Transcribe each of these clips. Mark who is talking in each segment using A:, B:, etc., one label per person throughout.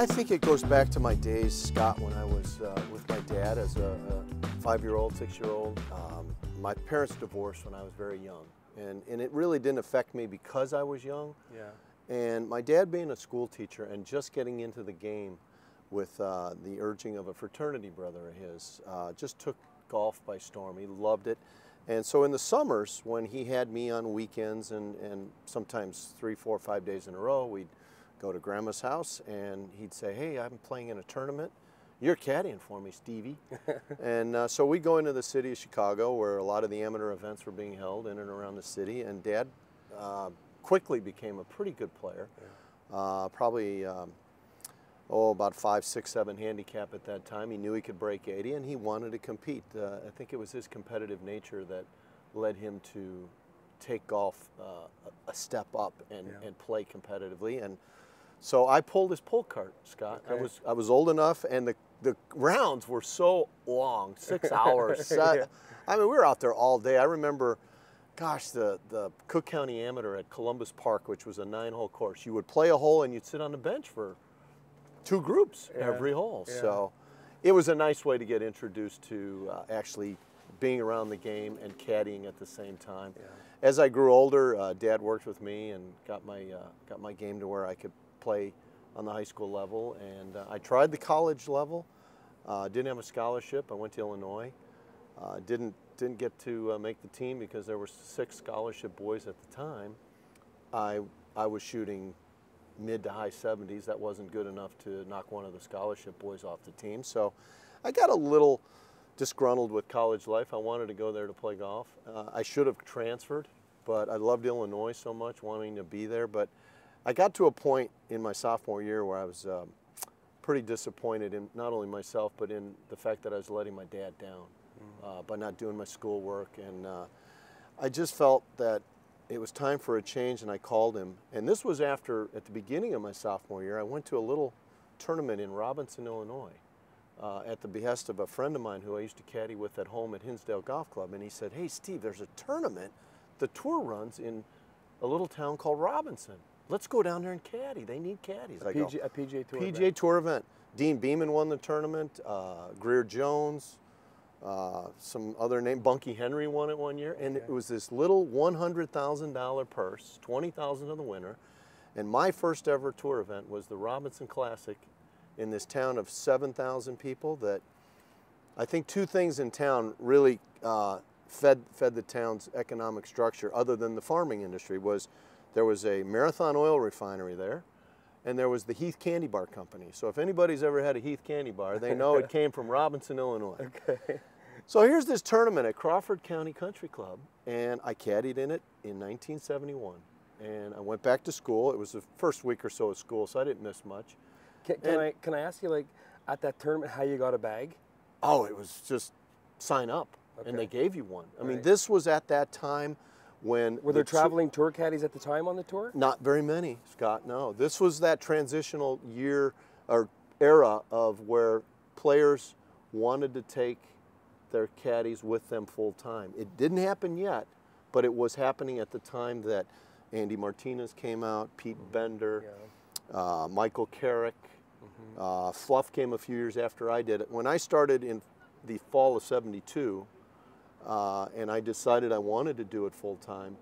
A: I think it goes back to my days, Scott, when I was with my dad as a 5-year-old, 6-year-old. My parents divorced when I was very young, and it really didn't affect me because I was young.
B: Yeah.
A: And my dad being a school teacher and just getting into the game with the urging of a fraternity brother of his, just took golf by storm. He loved it. And so in the summers, when he had me on weekends and sometimes 3, 4, 5 days in a row, we'd go to Grandma's house and he'd say, "Hey, I'm playing in a tournament. You're caddying for me, Stevie." And so we go into the city of Chicago where a lot of the amateur events were being held in and around the city, and Dad quickly became a pretty good player. Yeah. Probably about 5, 6, 7 handicap at that time. He knew he could break 80 and he wanted to compete. I think it was his competitive nature that led him to take golf a step up and play competitively. And so I pulled his pull cart, Scott. Okay. I was old enough, and the rounds were so long, 6 hours. Yeah. I mean, we were out there all day. I remember, gosh, the Cook County Amateur at Columbus Park, which was a 9-hole course. You would play a hole and you'd sit on the bench for 2 groups every hole. Yeah. So it was a nice way to get introduced to actually being around the game and caddying at the same time. Yeah. As I grew older, Dad worked with me and got my game to where I could play on the high school level, and I tried the college level. Didn't have a scholarship. I went to Illinois. Didn't get to make the team because there were 6 scholarship boys at the time. I was shooting mid to high 70s. That wasn't good enough to knock one of the scholarship boys off the team. So I got a little disgruntled with college life. I wanted to go there to play golf. I should have transferred, but I loved Illinois so much, wanting to be there. But I got to a point in my sophomore year where I was pretty disappointed in not only myself, but in the fact that I was letting my dad down by not doing my schoolwork. And I just felt that it was time for a change, and I called him. And this was after, at the beginning of my sophomore year, I went to a little tournament in Robinson, Illinois, at the behest of a friend of mine who I used to caddy with at home at Hinsdale Golf Club. And he said, "Hey, Steve, there's a tournament the tour runs in a little town called Robinson. Let's go down there and caddy. They need caddies."
B: A PGA Tour
A: PGA
B: event.
A: Tour event. Dean Beeman won the tournament. Greer Jones, some other name. Bunky Henry won it one year. And it was this little $100,000 purse, $20,000 to the winner. And my first ever tour event was the Robinson Classic in this town of 7,000 people. That I think 2 things in town really fed the town's economic structure, other than the farming industry. Was there was a Marathon oil refinery there, and there was the Heath Candy Bar Company. So if anybody's ever had a Heath Candy Bar, they know it came from Robinson, Illinois. Okay. So here's this tournament at Crawford County Country Club, and I caddied in it in 1971. And I went back to school. It was the first week or so of school, so I didn't miss much.
B: Can I ask you, like, at that tournament, how you got a bag?
A: Oh, it was just sign up, and they gave you one. I mean,
B: Right.
A: this was at that time when...
B: Were there traveling tour caddies at the time on the tour?
A: Not very many, Scott, no. This was that transitional year or era of where players wanted to take their caddies with them full time. It didn't happen yet, but it was happening at the time that Andy Martinez came out, Pete Bender, Michael Carrick. Fluff came a few years after I did it. When I started in the fall of '72, and I decided I wanted to do it full time,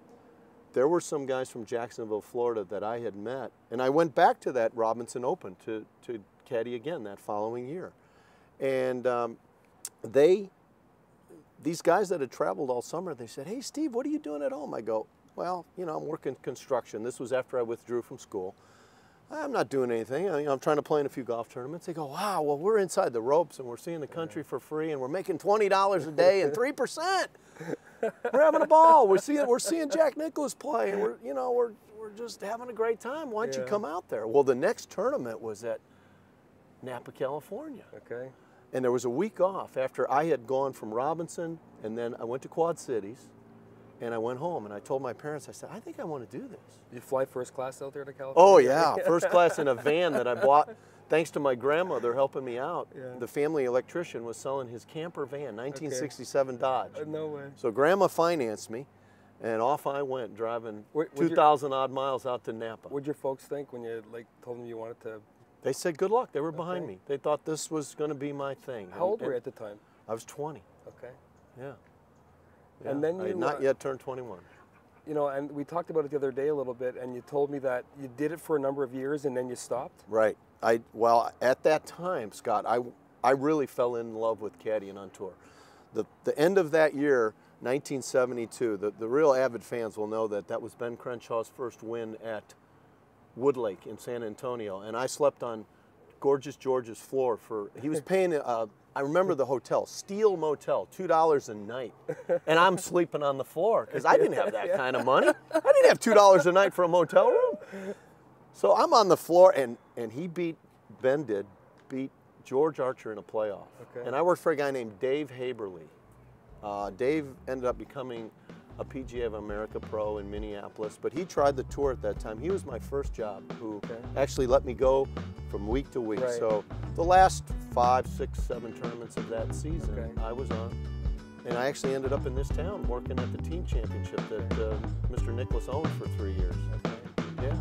A: there were some guys from Jacksonville, Florida that I had met, and I went back to that Robinson Open to caddy again that following year. And these guys that had traveled all summer, they said, "Hey, Steve, what are you doing at home?" I go, "Well, you know, I'm working construction." This was after I withdrew from school. "I'm not doing anything. I'm trying to play in a few golf tournaments." They go, "Wow, well, we're inside the ropes and we're seeing the country for free and we're making $20 a day and 3%. We're having a ball. We're seeing Jack Nicklaus play, and we're just having a great time. Why don't you come out there?" Well, the next tournament was at Napa, California.
B: Okay.
A: And there was a week off after I had gone from Robinson, and then I went to Quad Cities, and I went home, and I told my parents, I said, "I think I want to do this."
B: Did you fly first class out there to California?
A: Oh, yeah, first class in a van that I bought thanks to my grandmother helping me out. The family electrician was selling his camper van, 1967 Dodge.
B: No way.
A: So Grandma financed me, and off I went, driving 2,000 odd miles out to Napa.
B: What'd your folks think when you told them you wanted to
A: They said good luck. They were behind me. They thought this was going to be my thing.
B: How old were you at the time?
A: I was 20.
B: Okay.
A: Yeah.
B: And then
A: I had not yet turned 21.
B: You know, and we talked about it the other day a little bit, and you told me that you did it for a number of years and then you stopped.
A: Right. Well, at that time, Scott, I really fell in love with caddying on tour. The end of that year, 1972, the real avid fans will know that was Ben Crenshaw's first win at Wood Lake in San Antonio, and I slept on Gorgeous George's floor he was paying, I remember the hotel, Steel Motel, $2 a night, and I'm sleeping on the floor because I didn't have that kind of money. I didn't have $2 a night for a motel room. So I'm on the floor, and Ben beat George Archer in a playoff.
B: Okay.
A: And I worked for a guy named Dave Haberly. Dave ended up becoming a PGA of America pro in Minneapolis, but he tried the tour at that time. He was my first job, who actually let me go from week to week.
B: Right.
A: So the last 5, 6, 7 tournaments of that season, I was on. And I actually ended up in this town working at the team championship that Mr. Nicholas owned for 3 years.
B: Okay.
A: Yeah.